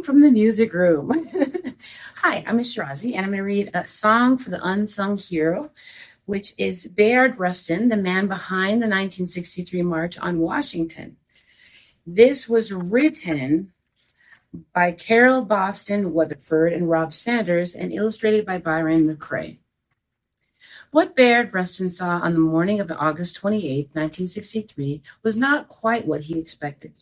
from the music room. Hi, I'm Shirazi, and I'm going to read a song for the unsung hero, which is Bayard Rustin, the man behind the 1963 March on Washington. This was written by Carol Boston Weatherford and Rob Sanders and illustrated by Byron McCrae. What Bayard Rustin saw on the morning of August 28, 1963, was not quite what he expected.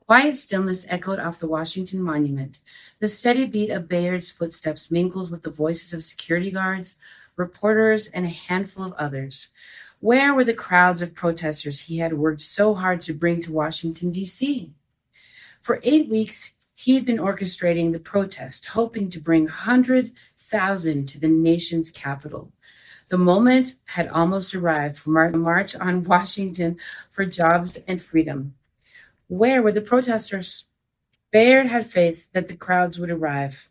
Quiet stillness echoed off the Washington Monument. The steady beat of Bayard's footsteps mingled with the voices of security guards, reporters, and a handful of others. Where were the crowds of protesters he had worked so hard to bring to Washington, D.C.? For 8 weeks, he had been orchestrating the protest, hoping to bring 100,000 to the nation's capital. The moment had almost arrived for the March on Washington for jobs and freedom. Where were the protesters? Bayard had faith that the crowds would arrive.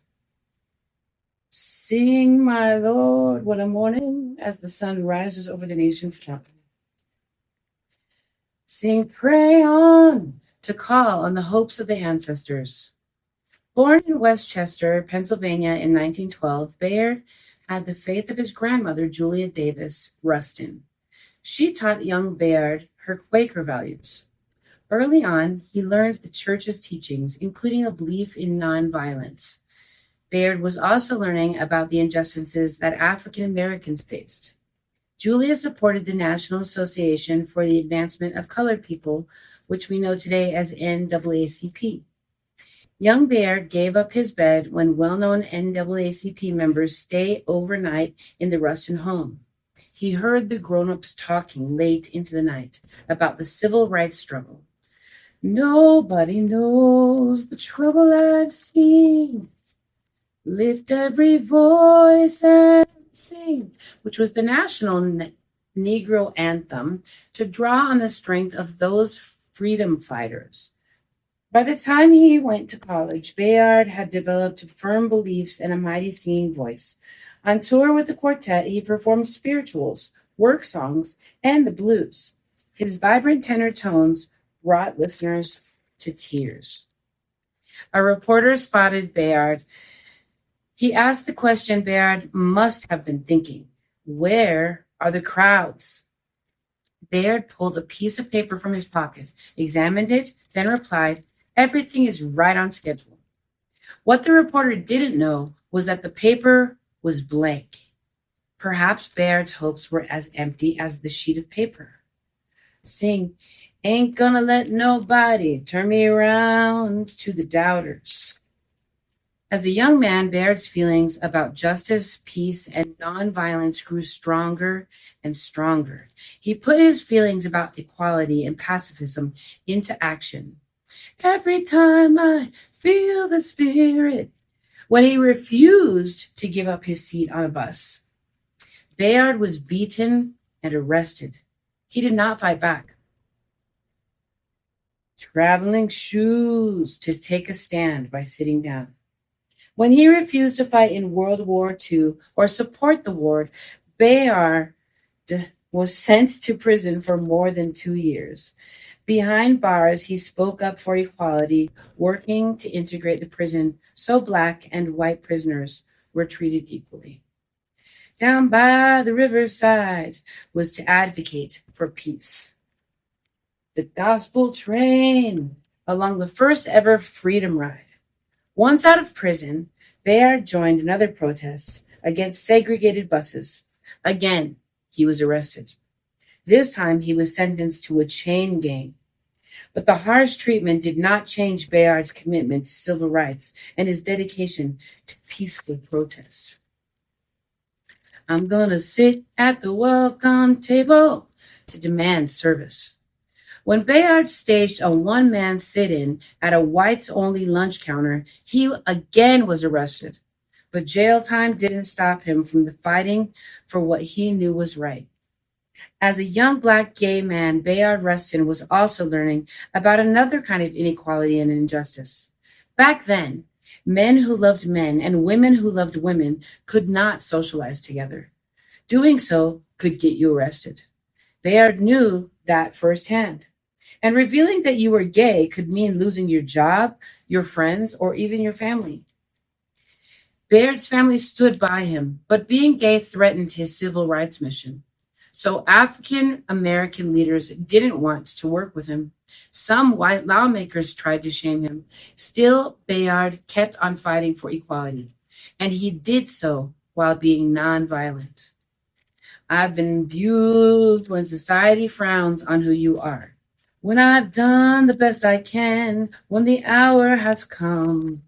Sing, my Lord, what a morning, as the sun rises over the nation's capital. Sing, pray on, to call on the hopes of the ancestors. Born in Westchester, Pennsylvania in 1912, Bayard had the faith of his grandmother, Julia Davis Rustin. She taught young Bayard her Quaker values. Early on, he learned the church's teachings, including a belief in nonviolence. Bayard was also learning about the injustices that African Americans faced. Julia supported the National Association for the Advancement of Colored People, which we know today as NAACP. Young Bayard gave up his bed when well-known NAACP members stay overnight in the Rustin home. He heard the grown-ups talking late into the night about the civil rights struggle. Nobody knows the trouble I've seen. Lift every voice and sing, which was the national Negro anthem to draw on the strength of those freedom fighters. By the time he went to college, Bayard had developed firm beliefs and a mighty singing voice. On tour with the quartet, he performed spirituals, work songs, and the blues. His vibrant tenor tones brought listeners to tears. A reporter spotted Bayard. He asked the question Bayard must have been thinking: where are the crowds? Bayard pulled a piece of paper from his pocket, examined it, then replied, "Everything is right on schedule." What the reporter didn't know was that the paper was blank. Perhaps Bayard's hopes were as empty as the sheet of paper. Sing, ain't gonna let nobody turn me around to the doubters. As a young man, Bayard's feelings about justice, peace, and nonviolence grew stronger and stronger. He put his feelings about equality and pacifism into action. Every time I feel the spirit, when he refused to give up his seat on a bus, Bayard was beaten and arrested. He did not fight back. Traveling shoes to take a stand by sitting down. When he refused to fight in World War II or support the war, Bayard was sent to prison for more than 2 years. Behind bars, he spoke up for equality, working to integrate the prison so Black and white prisoners were treated equally. Down by the riverside was to advocate for peace. The gospel train along the first ever freedom ride. Once out of prison, Bayard joined another protest against segregated buses. Again, he was arrested. This time, he was sentenced to a chain gang. But the harsh treatment did not change Bayard's commitment to civil rights and his dedication to peaceful protest. I'm gonna sit at the welcome table to demand service. When Bayard staged a one-man sit-in at a whites-only lunch counter, he again was arrested. But jail time didn't stop him from the fighting for what he knew was right. As a young Black gay man, Bayard Rustin was also learning about another kind of inequality and injustice. Back then, men who loved men and women who loved women could not socialize together. Doing so could get you arrested. Bayard knew that firsthand. And revealing that you were gay could mean losing your job, your friends, or even your family. Bayard's family stood by him, but being gay threatened his civil rights mission. So African American leaders didn't want to work with him. Some white lawmakers tried to shame him. Still, Bayard kept on fighting for equality, and he did so while being nonviolent. I've been abused when society frowns on who you are. When I've done the best I can, when the hour has come.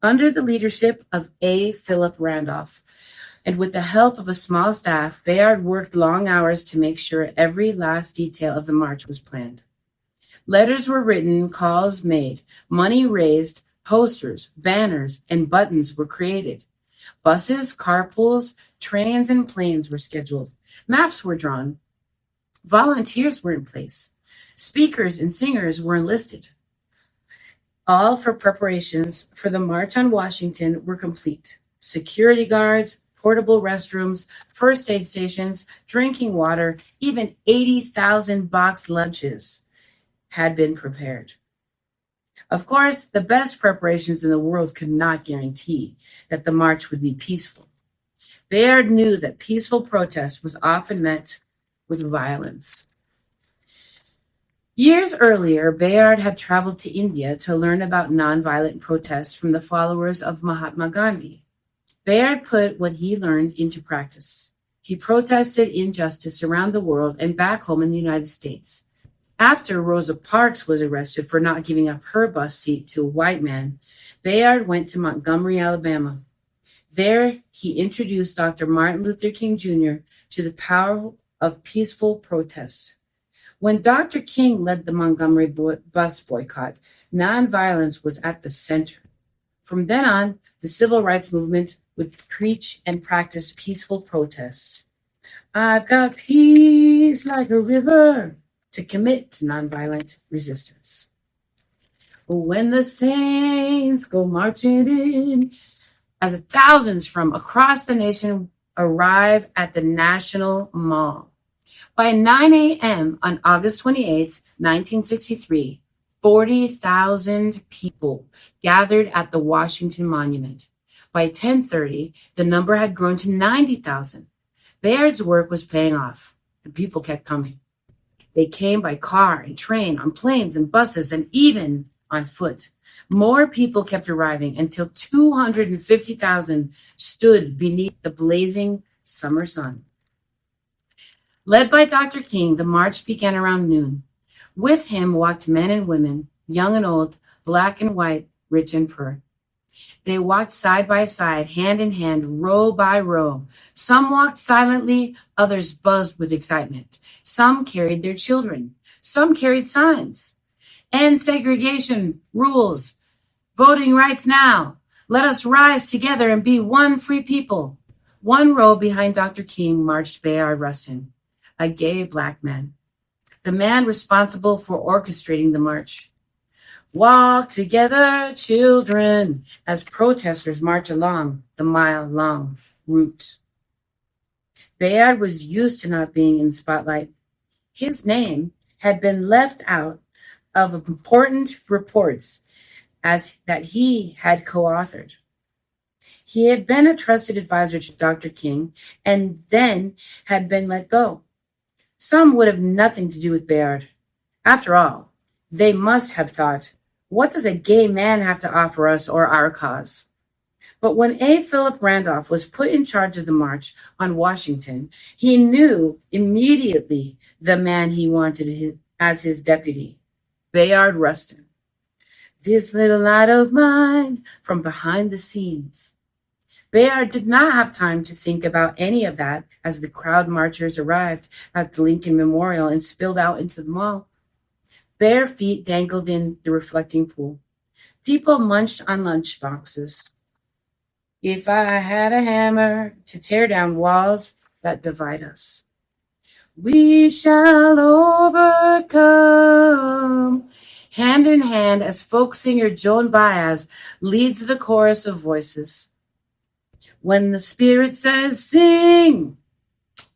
Under the leadership of A. Philip Randolph, and with the help of a small staff, Bayard worked long hours to make sure every last detail of the march was planned. Letters were written, calls made, money raised, posters, banners, and buttons were created. Buses, carpools, trains, and planes were scheduled. Maps were drawn. Volunteers were in place. Speakers and singers were enlisted. All for preparations for the March on Washington were complete. Security guards, portable restrooms, first aid stations, drinking water, even 80,000 box lunches had been prepared. Of course, the best preparations in the world could not guarantee that the march would be peaceful. Bayard knew that peaceful protest was often met with violence. Years earlier, Bayard had traveled to India to learn about nonviolent protests from the followers of Mahatma Gandhi. Bayard put what he learned into practice. He protested injustice around the world and back home in the United States. After Rosa Parks was arrested for not giving up her bus seat to a white man, Bayard went to Montgomery, Alabama. There, he introduced Dr. Martin Luther King Jr. to the power of peaceful protest. When Dr. King led the Montgomery bus boycott, nonviolence was at the center. From then on, the civil rights movement would preach and practice peaceful protests. I've got peace like a river to commit to nonviolent resistance. When the saints go marching in, as thousands from across the nation arrive at the National Mall. By 9 a.m. on August 28, 1963, 40,000 people gathered at the Washington Monument. By 10:30, the number had grown to 90,000. Bayard's work was paying off, and people kept coming. They came by car and train, on planes and buses, and even on foot. More people kept arriving until 250,000 stood beneath the blazing summer sun. Led by Dr. King, the march began around noon. With him walked men and women, young and old, black and white, rich and poor. They walked side by side, hand in hand, row by row. Some walked silently, others buzzed with excitement. Some carried their children. Some carried signs. End segregation rules. Voting rights now. Let us rise together and be one free people. One row behind Dr. King marched Bayard Rustin, a gay black man, the man responsible for orchestrating the march. Walk together, children, as protesters march along the mile-long route. Bayard was used to not being in the spotlight. His name had been left out of important reports as that he had co-authored. He had been a trusted advisor to Dr. King and then had been let go. Some would have nothing to do with Bayard. After all, they must have thought, what does a gay man have to offer us or our cause? But when A. Philip Randolph was put in charge of the march on Washington, he knew immediately the man he wanted as his deputy, Bayard Rustin. This little light of mine from behind the scenes. Bayard did not have time to think about any of that as the crowd marchers arrived at the Lincoln Memorial and spilled out into the mall. Bare feet dangled in the reflecting pool. People munched on lunch boxes. If I had a hammer to tear down walls that divide us, we shall overcome. Hand in hand as folk singer Joan Baez leads the chorus of voices. When the Spirit says sing,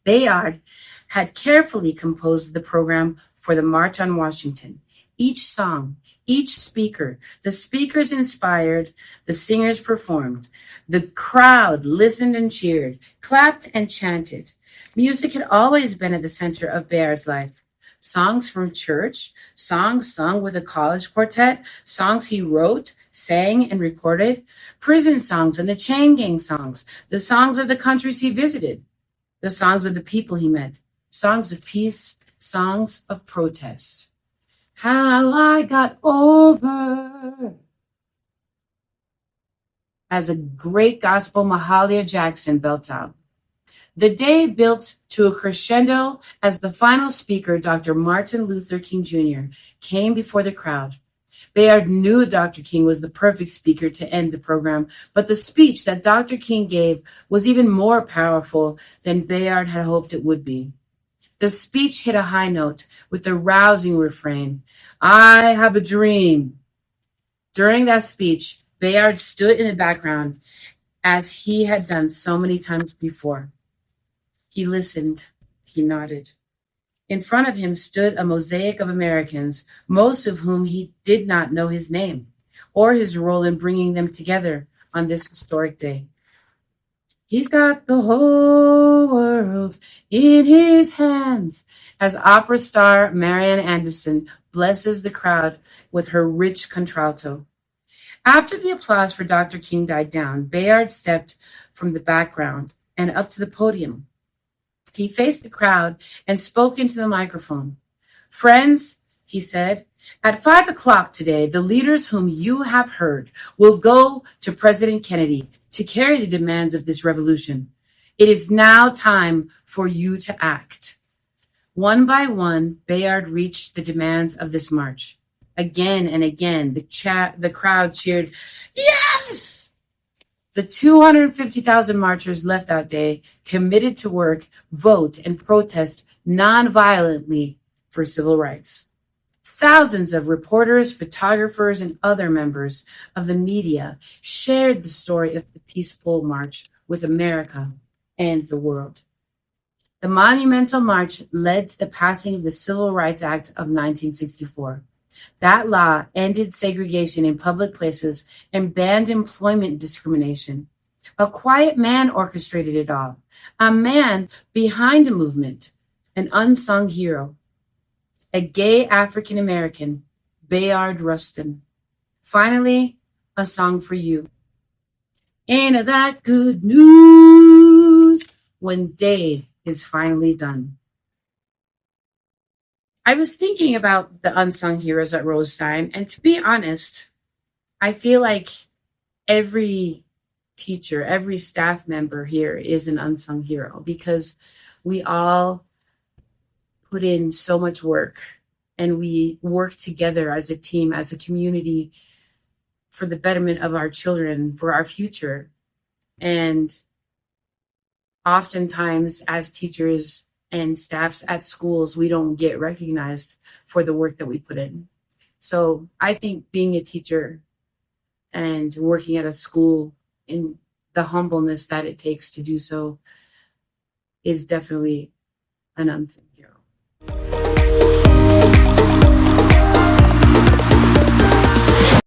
Bayard had carefully composed the program for the March on Washington. Each song, each speaker, the speakers inspired, the singers performed. The crowd listened and cheered, clapped and chanted. Music had always been at the center of Bayard's life. Songs from church, songs sung with a college quartet, songs he wrote, sang, and recorded, prison songs and the chain gang songs, the songs of the countries he visited, the songs of the people he met, songs of peace, songs of protest. How I got over. As a great gospel Mahalia Jackson belts out. The day built to a crescendo as the final speaker, Dr. Martin Luther King Jr., came before the crowd. Bayard knew Dr. King was the perfect speaker to end the program, but the speech that Dr. King gave was even more powerful than Bayard had hoped it would be. The speech hit a high note with the rousing refrain, "I have a dream." During that speech, Bayard stood in the background as he had done so many times before. He listened. He nodded. In front of him stood a mosaic of Americans, most of whom he did not know his name or his role in bringing them together on this historic day. He's got the whole world in his hands, as opera star Marian Anderson blesses the crowd with her rich contralto. After the applause for Dr. King died down, Bayard stepped from the background and up to the podium. He faced the crowd and spoke into the microphone. "Friends," he said, "at 5 o'clock today, the leaders whom you have heard will go to President Kennedy to carry the demands of this revolution. It is now time for you to act." One by one, Bayard reached the demands of this march. Again and again, the crowd cheered, "Yes!" The 250,000 marchers left that day, committed to work, vote, and protest nonviolently for civil rights. Thousands of reporters, photographers, and other members of the media shared the story of the peaceful march with America and the world. The monumental march led to the passing of the Civil Rights Act of 1964. That law ended segregation in public places and banned employment discrimination. A quiet man orchestrated it all, a man behind a movement, an unsung hero, a gay African American, Bayard Rustin. Finally, a song for you. Ain't that good news when day is finally done? I was thinking about the unsung heroes at Rosestein, and to be honest, I feel like every teacher, every staff member here is an unsung hero because we all put in so much work and we work together as a team, as a community for the betterment of our children, for our future. And oftentimes as teachers and staffs at schools, we don't get recognized for the work that we put in. So I think being a teacher and working at a school in the humbleness that it takes to do so is definitely an unsung.